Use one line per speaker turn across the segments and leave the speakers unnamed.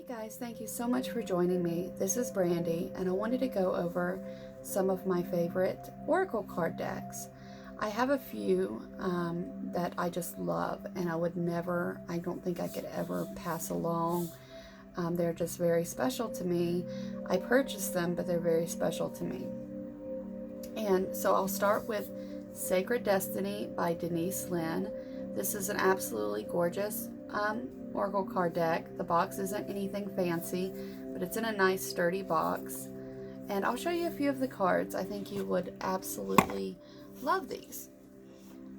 Guys, thank you so much for joining me. This is Brandy, and I wanted to go over some of my favorite Oracle card decks. I have a few that I just love, and I don't think I could ever pass along. They're just very special to me. I purchased them, but they're very special to me. And so I'll start with Sacred Destiny by Denise Linn. This is an absolutely gorgeous Oracle card deck. The box isn't anything fancy, but it's in a nice sturdy box. And I'll show you a few of the cards. I think you would absolutely love these.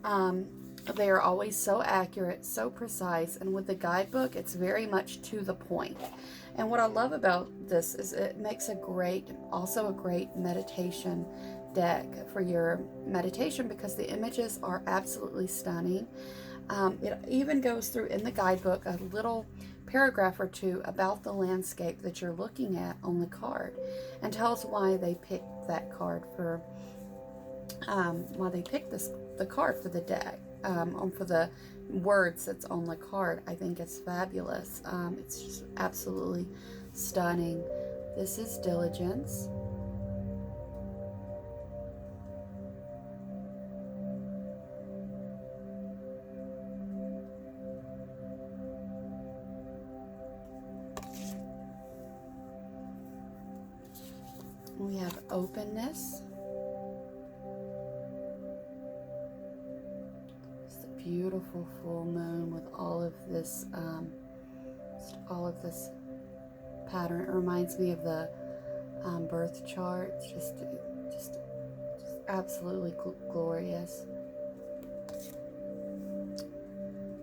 They are always so accurate, so precise, and with the guidebook, it's very much to the point. And what I love about this is it makes also a great meditation deck for your meditation because the images are absolutely stunning. It even goes through in the guidebook a little paragraph or two about the landscape that you're looking at on the card and tells why they picked that card for the card for the deck, for the words that's on the card. I think it's fabulous. It's just absolutely stunning. This is Diligence. We have Openness. It's a beautiful full moon with all of this pattern. It reminds me of the birth chart. Just absolutely glorious.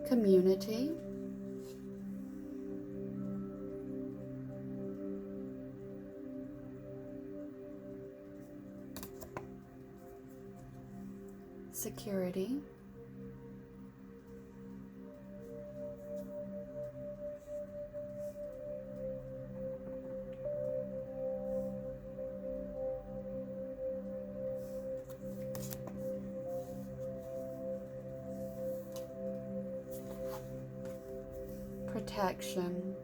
Community. Security. Protection.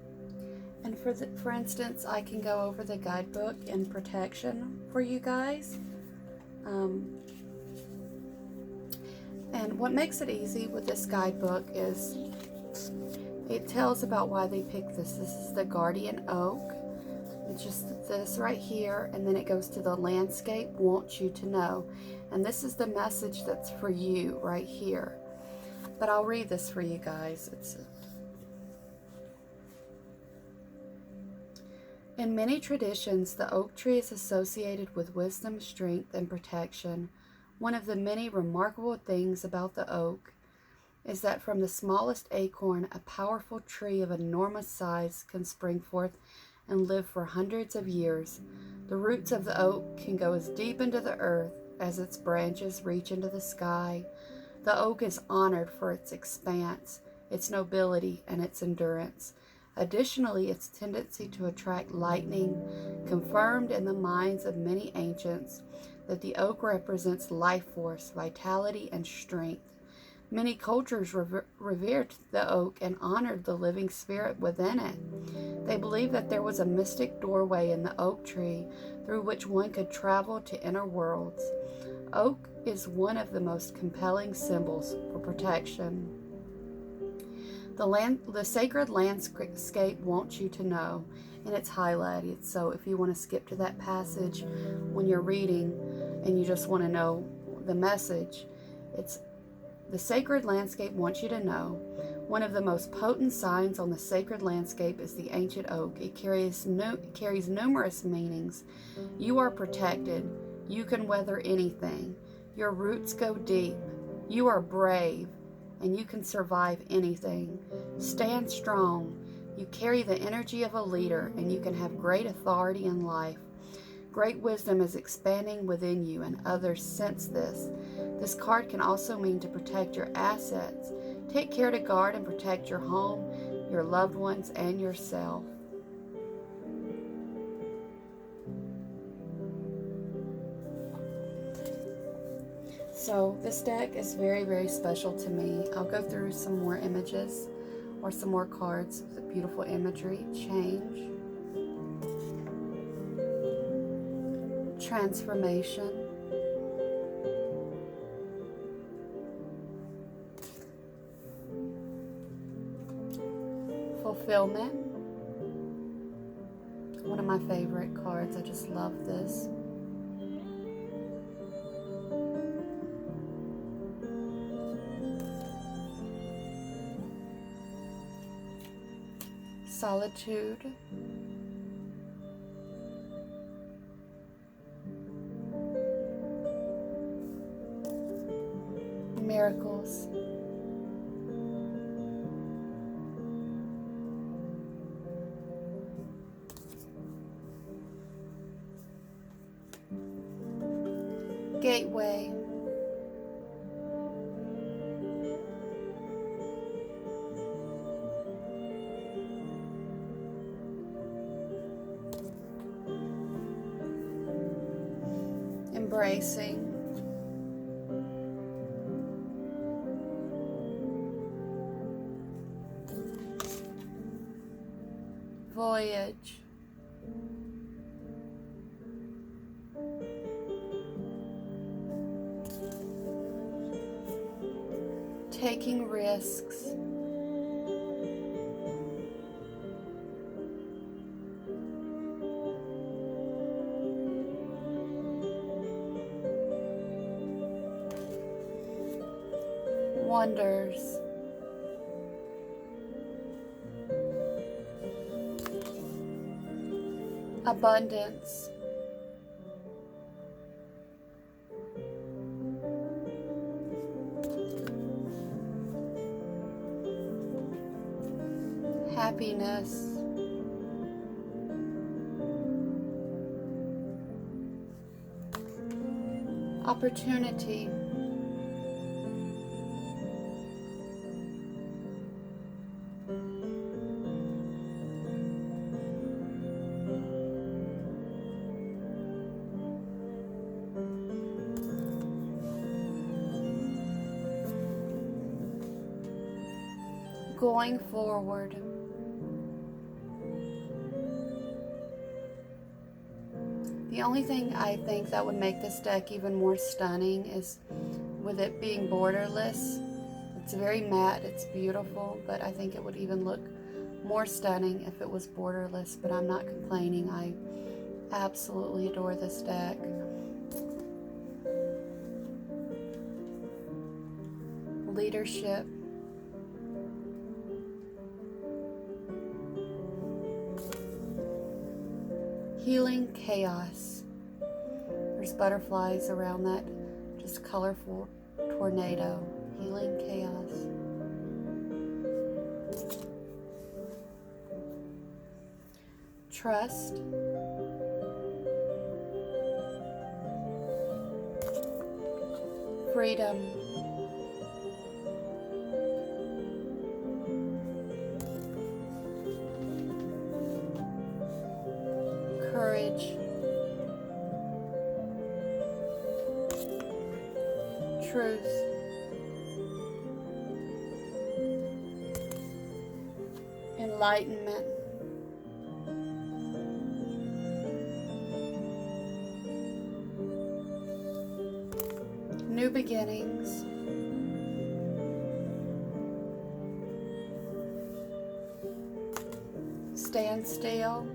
And for instance, I can go over the guidebook in protection for you guys. And what makes it easy with this guidebook is it tells about why they picked this. This is the Guardian Oak. It's just this right here, and then it goes to the landscape wants you to know. And this is the message that's for you right here. But I'll read this for you guys. In many traditions, the oak tree is associated with wisdom, strength, and protection. One of the many remarkable things about the oak is that from the smallest acorn, a powerful tree of enormous size can spring forth and live for hundreds of years. The roots of the oak can go as deep into the earth as its branches reach into the sky. The oak is honored for its expanse, its nobility, and its endurance. Additionally, its tendency to attract lightning confirmed in the minds of many ancients that the oak represents life force, vitality, and strength. Many cultures revered the oak and honored the living spirit within it. They believed that there was a mystic doorway in the oak tree through which one could travel to inner worlds. Oak is one of the most compelling symbols for protection. The sacred landscape wants you to know, and it's highlighted. So if you want to skip to that passage when you're reading and you just want to know the message, it's the sacred landscape wants you to know. One of the most potent signs on the sacred landscape is the ancient oak. It carries numerous meanings. You are protected. You can weather anything. Your roots go deep. You are brave, and you can survive anything. Stand strong. You carry the energy of a leader, and you can have great authority in life. Great wisdom is expanding within you, and others sense this. This card can also mean to protect your assets. Take care to guard and protect your home, your loved ones, and yourself. So this deck is very, very special to me. I'll go through some more images or some more cards with beautiful imagery. Change, transformation, fulfillment. One of my favorite cards. I just love this. Solitude. Miracles. Gateway. Embracing. Voyage. Taking risks. Wonders. Abundance. Happiness. Opportunity. Going forward. The only thing I think that would make this deck even more stunning is with it being borderless. It's very matte, it's beautiful, but I think it would even look more stunning if it was borderless, but I'm not complaining. I absolutely adore this deck. Leadership. Healing chaos. There's butterflies around that just colorful tornado. Healing chaos. Trust. Freedom. Courage. Truth. Enlightenment. New beginnings. Stand still.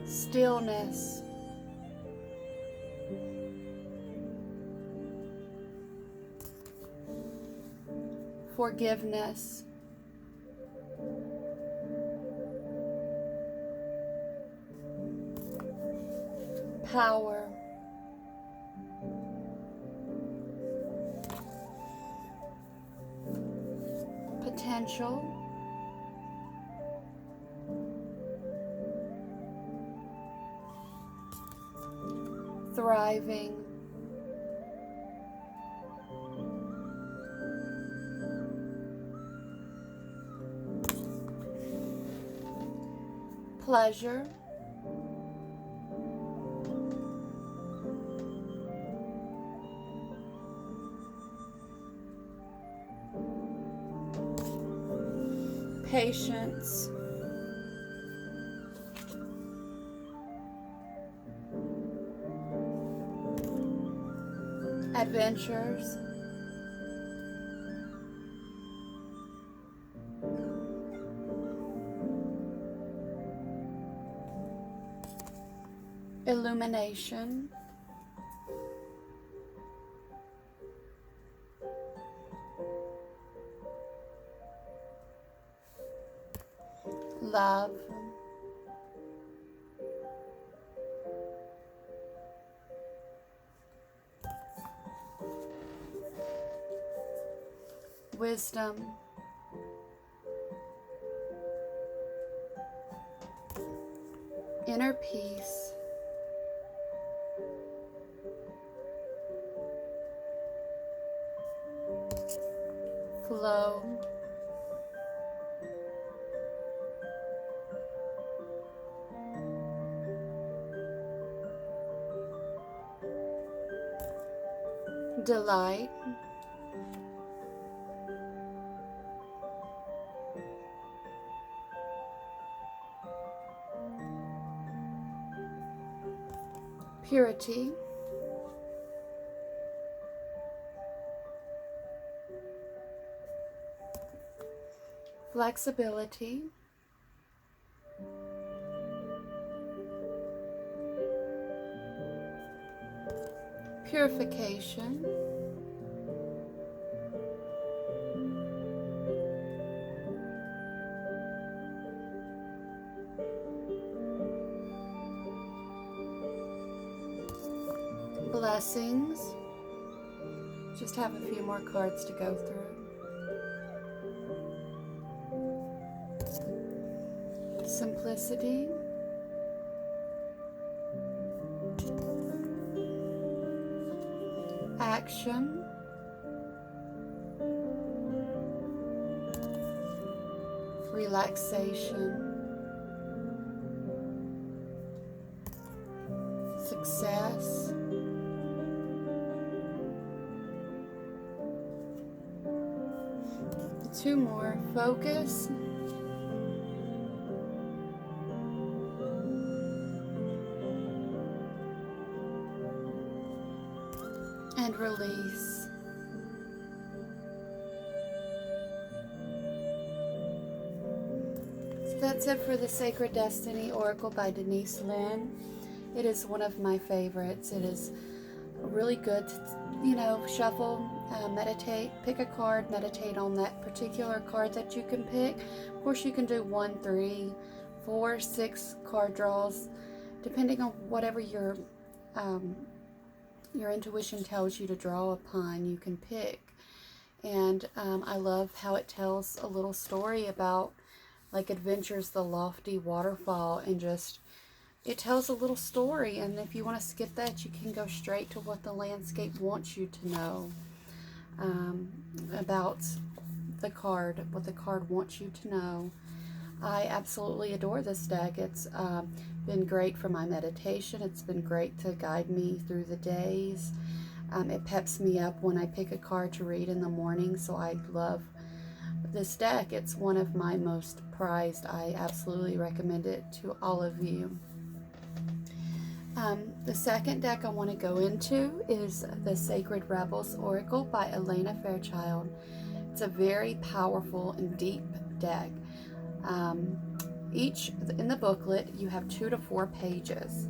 Stillness. Forgiveness. Power. Potential. Thriving. Pleasure. patience, adventures, illumination, love, wisdom, inner peace, flow, delight, purity, flexibility, purification, blessings. Just have a few more cards to go through. Simplicity, action, relaxation, success, two more, focus, and release. So that's it for the Sacred Destiny Oracle by Denise Linn. It is one of my favorites. It is really good to, shuffle, meditate, pick a card, meditate on that particular card that you can pick. Of course, you can do 1, 3, 4, 6 card draws, depending on whatever your intuition tells you to draw upon, you can pick. And I love how it tells a little story about, like, Adventures the Lofty Waterfall, and just, it tells a little story. And if you want to skip that, you can go straight to what the landscape wants you to know about the card, what the card wants you to know. I absolutely adore this deck. It's been great for my meditation. It's been great to guide me through the days. It peps me up when I pick a card to read in the morning, so I love this deck. It's one of my most prized. I absolutely recommend it to all of you. The second deck I want to go into is the Sacred Rebels Oracle by Alana Fairchild. It's a very powerful and deep deck. In the booklet, you have 2 to 4 pages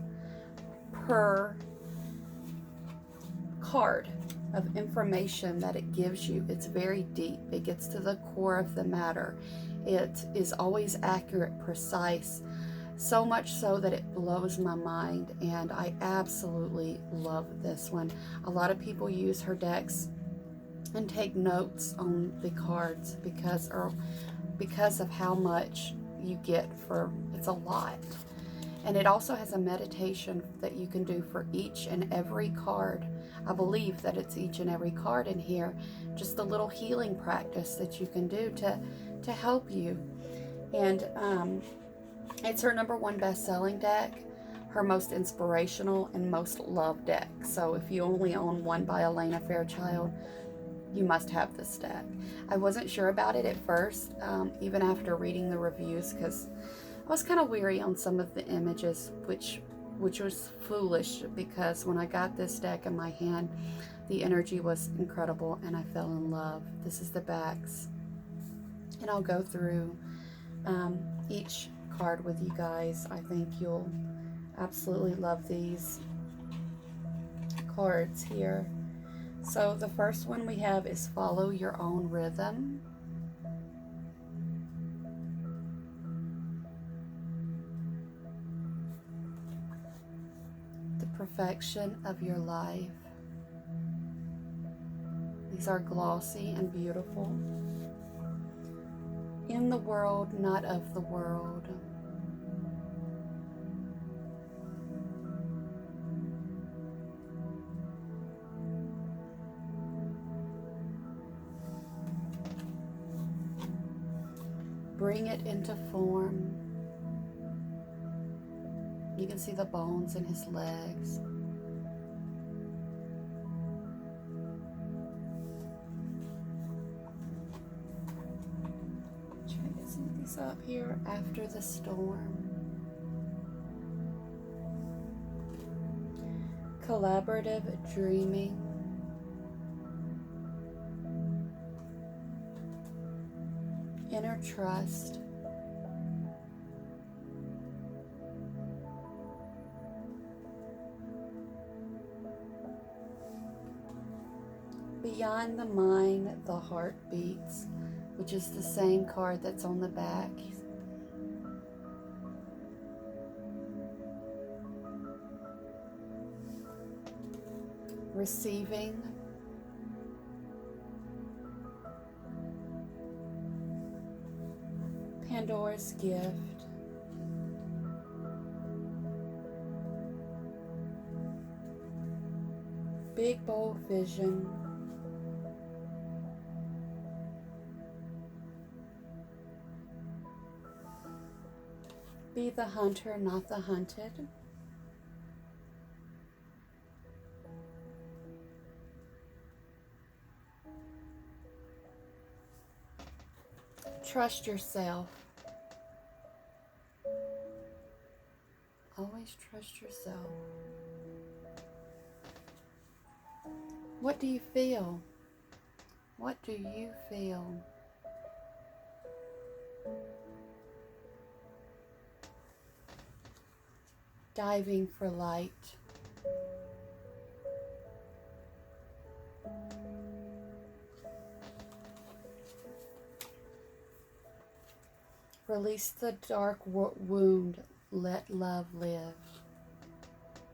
per card of information that it gives you. It's very deep. It gets to the core of the matter. It is always accurate, precise, so much so that it blows my mind, and I absolutely love this one. A lot of people use her decks and take notes on the cards because of how much you get for, it's a lot. And it also has a meditation that you can do for each and every card. I believe that it's each and every card in here, just a little healing practice that you can do to help you. And it's her #1 best-selling deck, her most inspirational and most loved deck. So if you only own one by Alana Fairchild, you must have this deck. I wasn't sure about it at first, even after reading the reviews, because I was kind of weary on some of the images, which was foolish, because when I got this deck in my hand, the energy was incredible and I fell in love. This is the backs, and I'll go through each card with you guys. I think you'll absolutely love these cards here. So the first one we have is Follow Your Own Rhythm. The Perfection of Your Life. These are glossy and beautiful. In the World, Not of the World. Bring It Into Form. You can see the bones in his legs. Try to get some of these up here. After the Storm. Collaborative Dreaming. Inner Trust. Beyond the Mind, the Heart Beats, which is the same card that's on the back. Receiving. Pandora's Gift. Big Bold Vision. Be the Hunter, Not the Hunted. Trust Yourself. Always trust yourself. What do you feel? What do you feel? Diving for Light. Release the dark wound. Let love live.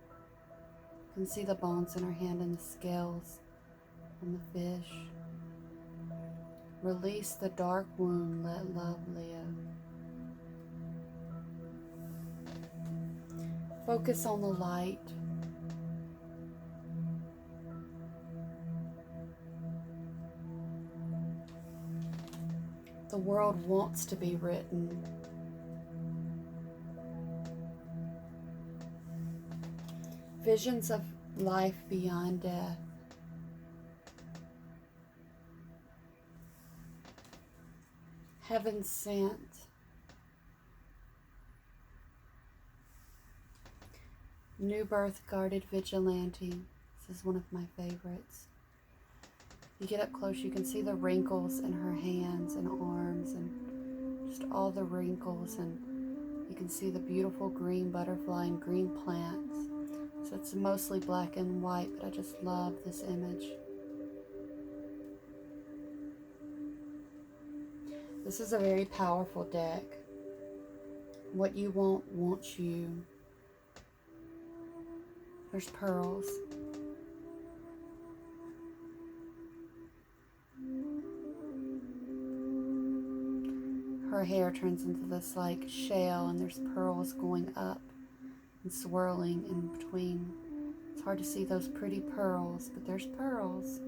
You can see the bones in her hand and the scales on the fish. Release the dark wound. Let love live. Focus on the light. The world wants to be written. Visions of life beyond death. Heaven Sent. New Birth Guarded Vigilante. This is one of my favorites. You get up close, you can see the wrinkles in her hands and arms and just all the wrinkles, and you can see the beautiful green butterfly and green plants. So it's mostly black and white, but I just love this image. This is a very powerful deck. What you want wants you. There's pearls. Her hair turns into this like shell, and there's pearls going up and swirling in between. It's hard to see those pretty pearls, but there's pearls.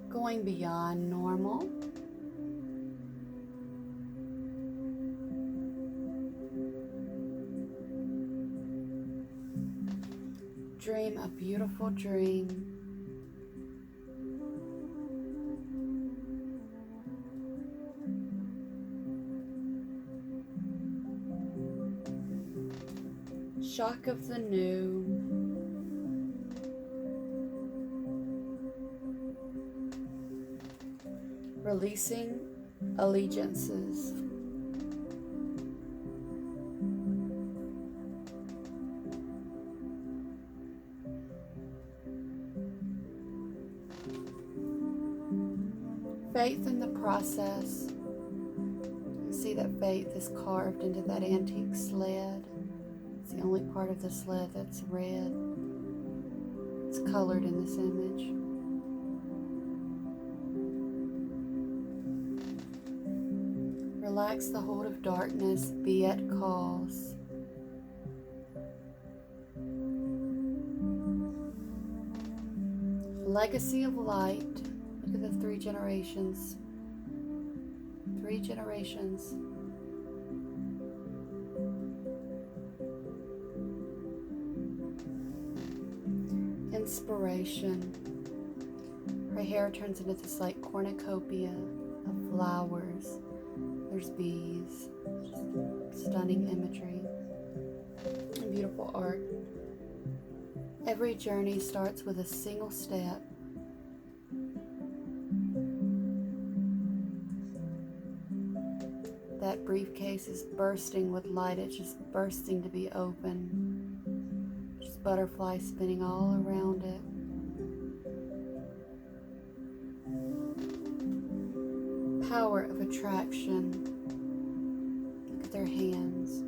Going beyond normal. Dream a beautiful dream. shock of the new. Releasing allegiances. Faith in the process. You see that faith is carved into that antique sled. It's the only part of the sled that's red. It's colored in this image. Relax the hold of darkness, be at cause. Legacy of light. Look at the 3 generations. 3 generations. Inspiration. Her hair turns into this like cornucopia of flowers. There's bees. Just stunning imagery. And beautiful art. Every journey starts with a single step. That briefcase is bursting with light. It's just bursting to be open. Just butterflies spinning all around it. Power of attraction. Look at their hands.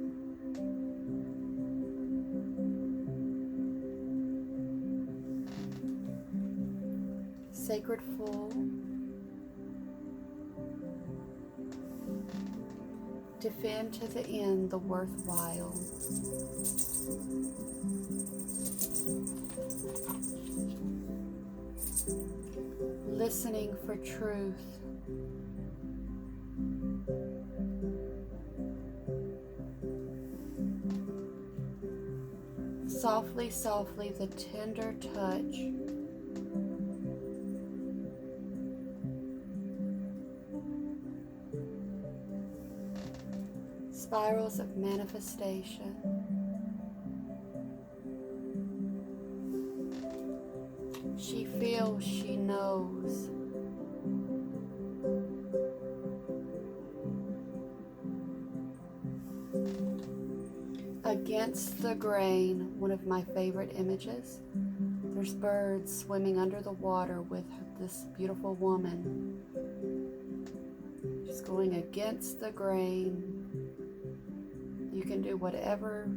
Sacred full. Defend to the end the worthwhile. Listening for truth. Softly, softly, the tender touch. Spirals of manifestation. She feels, she knows. Against the grain, one of my favorite images. There's birds swimming under the water with this beautiful woman. She's going against the grain. You can do whatever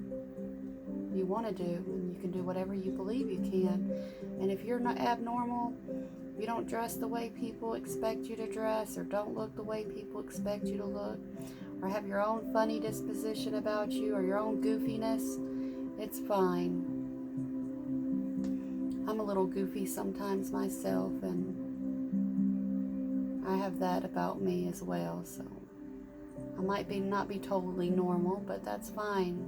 you want to do, and you can do whatever you believe you can. And if you're not abnormal, you don't dress the way people expect you to dress, or don't look the way people expect you to look, or have your own funny disposition about you, or your own goofiness, it's fine. I'm a little goofy sometimes myself, and I have that about me as well, so I might not be totally normal, but that's fine.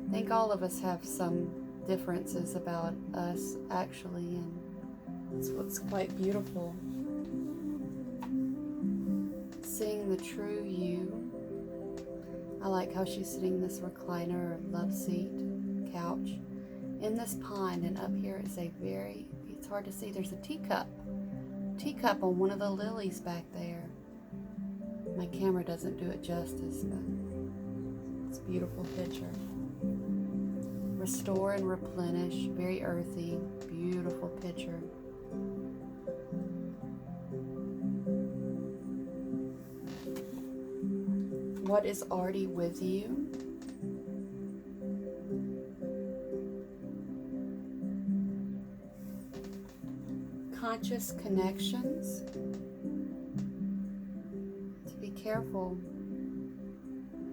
I think all of us have some differences about us, actually, and that's what's quite beautiful. Seeing the true you. I like how she's sitting in this recliner or love seat, couch, in this pond, and up here is a very, it's hard to see, there's a teacup on one of the lilies back there. My camera doesn't do it justice, but it's a beautiful picture. Restore and replenish, very earthy, beautiful picture. What is already with you? Conscious connections. To be careful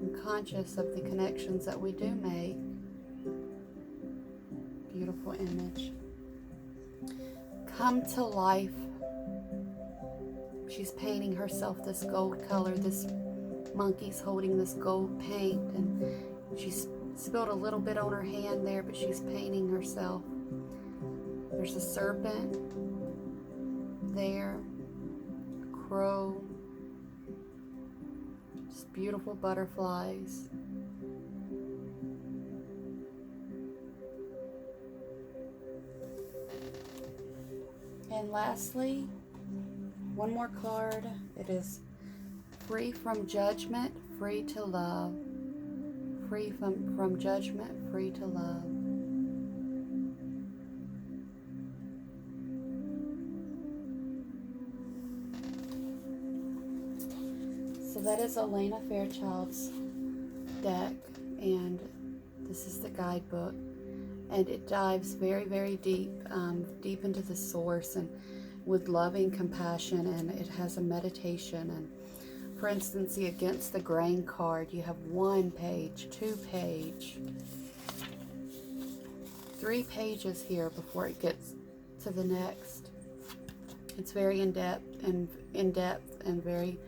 and conscious of the connections that we do make. Beautiful image. Come to life. She's painting herself this gold color. This monkey's holding this gold paint, and she's spilled a little bit on her hand there, but she's painting herself. There's a serpent there, a crow, Just beautiful butterflies. And lastly, one more card. It is free from judgment, free to love. Free from judgment, free to love. So that is Alana Fairchild's deck, and this is the guidebook. And it dives very, very deep, deep into the source and with loving compassion, and it has a meditation. And for instance, the Against the Grain card, you have 1 page, 2 page, 3 pages here before it gets to the next. It's very in-depth and very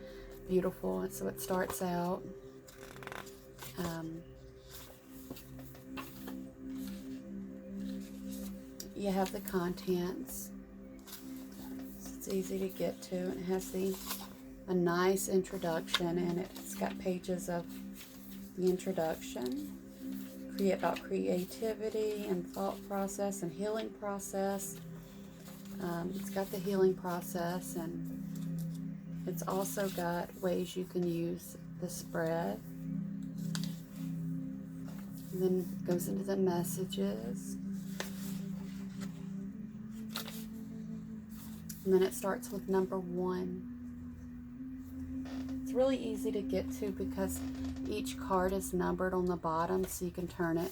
beautiful. And so it starts out you have the contents. So it's easy to get to. It has a nice introduction, and it's got pages of the introduction about creativity and thought process and healing process. It's got the healing process, and it's also got ways you can use the spread. And then it goes into the messages. And then it starts with number 1. It's really easy to get to because each card is numbered on the bottom, so you can turn it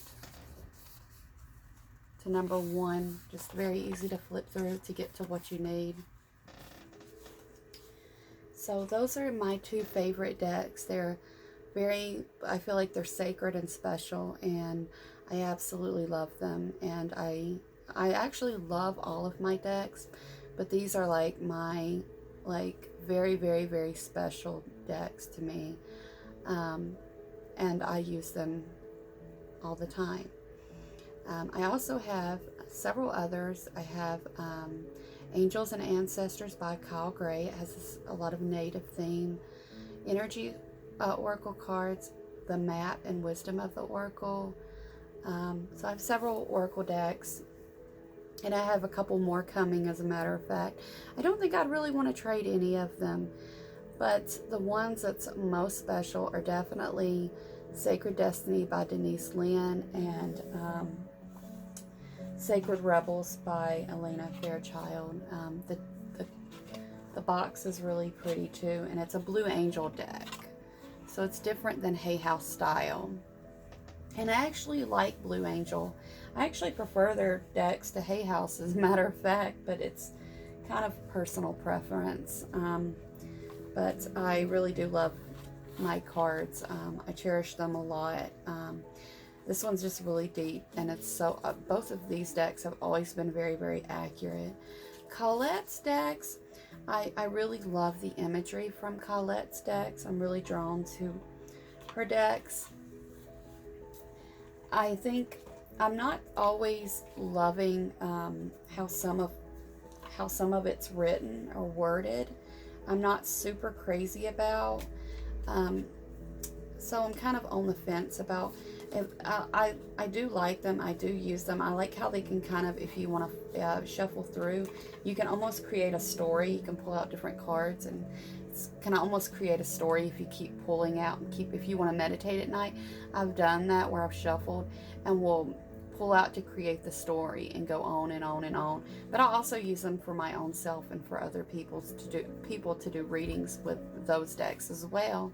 to number 1. Just very easy to flip through to get to what you need. So those are my 2 favorite decks. They're I feel like they're sacred and special, and I absolutely love them. And I actually love all of my decks, but these are like my very, very, very special decks to me, and I use them all the time. I also have several others. I have Angels and Ancestors by Kyle Gray. It has a lot of native theme. Energy Oracle cards, the Map and Wisdom of the Oracle. So I have several Oracle decks, and I have a couple more coming, as a matter of fact. I don't think I'd really want to trade any of them, but the ones that's most special are definitely Sacred Destiny by Denise, Linn, and Sacred Rebels by Alana Fairchild. The box is really pretty too, and it's a Blue Angel deck, so it's different than Hay House style. And I actually like Blue Angel. I actually prefer their decks to Hay House, as a matter of fact, but it's kind of personal preference. But I really do love my cards. I cherish them a lot. This one's just really deep, and it's so, both of these decks have always been very, very accurate. Colette's decks, I really love the imagery from Colette's decks. I'm really drawn to her decks. I think I'm not always loving how some of it's written or worded. I'm not super crazy about. So I'm kind of on the fence about. I do like them. I do use them. I like how they can kind of, if you want to shuffle through, you can almost create a story. You can pull out different cards and can almost create a story if you keep pulling out and if you want to meditate at night. I've done that where I've shuffled and will pull out to create the story and go on and on and on. But I'll also use them for my own self and for other people to do readings with those decks as well.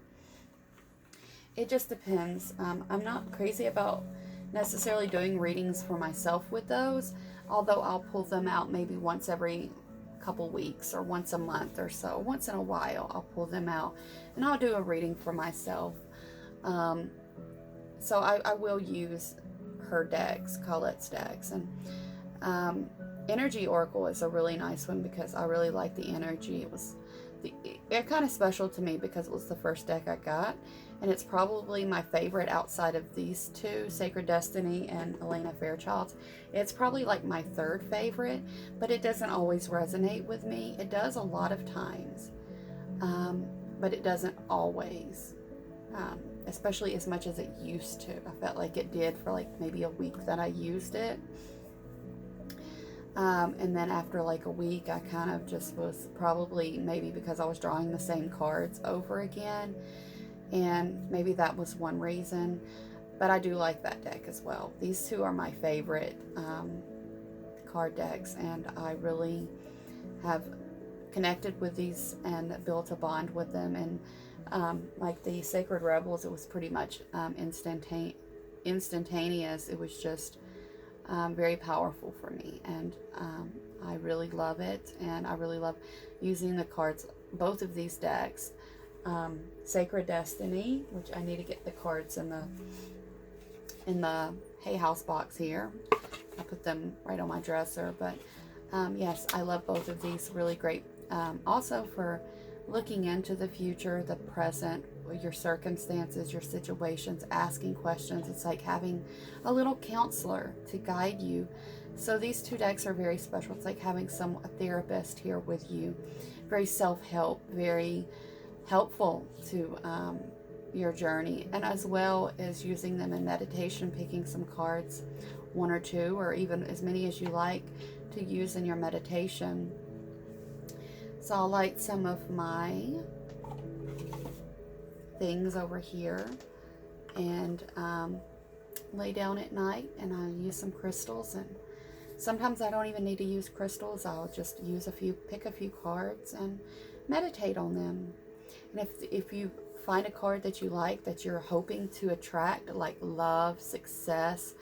It just depends. I'm not crazy about necessarily doing readings for myself with those, although I'll pull them out maybe once every couple weeks or once a month or so. Once in a while I'll pull them out and I'll do a reading for myself. So I will use her decks, Colette's decks. And Energy Oracle is a really nice one because I really like the energy. It kind of special to me because it was the first deck I got, and it's probably my favorite outside of these 2, Sacred Destiny and Alana Fairchild. It's probably like my 3rd favorite, but it doesn't always resonate with me. It does a lot of times, but it doesn't always. especially as much as it used to. I felt like it did for like maybe a week that I used it. And then after like a week, I kind of just was, probably maybe because I was drawing the same cards over again, and maybe that was one reason. But I do like that deck as well. These two are my favorite card decks, and I really have connected with these and built a bond with them. And like the Sacred Rebels, it was pretty much instantaneous. It was just very powerful for me, and I really love it, and I really love using the cards, both of these decks. Sacred Destiny, which I need to get the cards in the Hay House box here. I put them right on my dresser, but yes, I love both of these. Really great also for looking into the future, the present, your circumstances, your situations, asking questions. It's like having a little counselor to guide you. So these two decks are very special. It's like having a therapist here with you. Very self-help, very helpful to your journey, and as well as using them in meditation, picking some cards, one or two, or even as many as you like to use in your meditation. So I'll light some of my things over here and lay down at night, and I'll use some crystals. And sometimes I don't even need to use crystals. I'll just use pick a few cards and meditate on them. And if you find a card that you like, that you're hoping to attract, like love, success,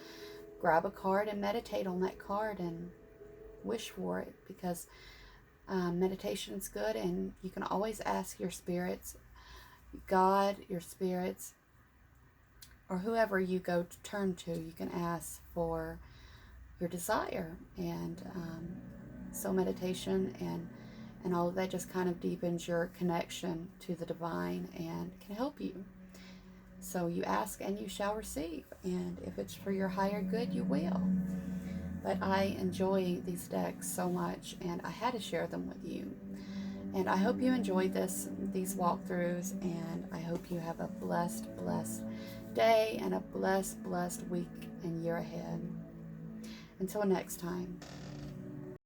grab a card and meditate on that card and wish for it, because meditation is good, and you can always ask your spirits, God, your spirits, or whoever you go to turn to, you can ask for your desire. And so meditation and all of that just kind of deepens your connection to the divine and can help you. So you ask and you shall receive, and if it's for your higher good, you will. But I enjoy these decks so much, and I had to share them with you. And I hope you enjoyed these walkthroughs, and I hope you have a blessed day and a blessed week and year ahead. Until next time.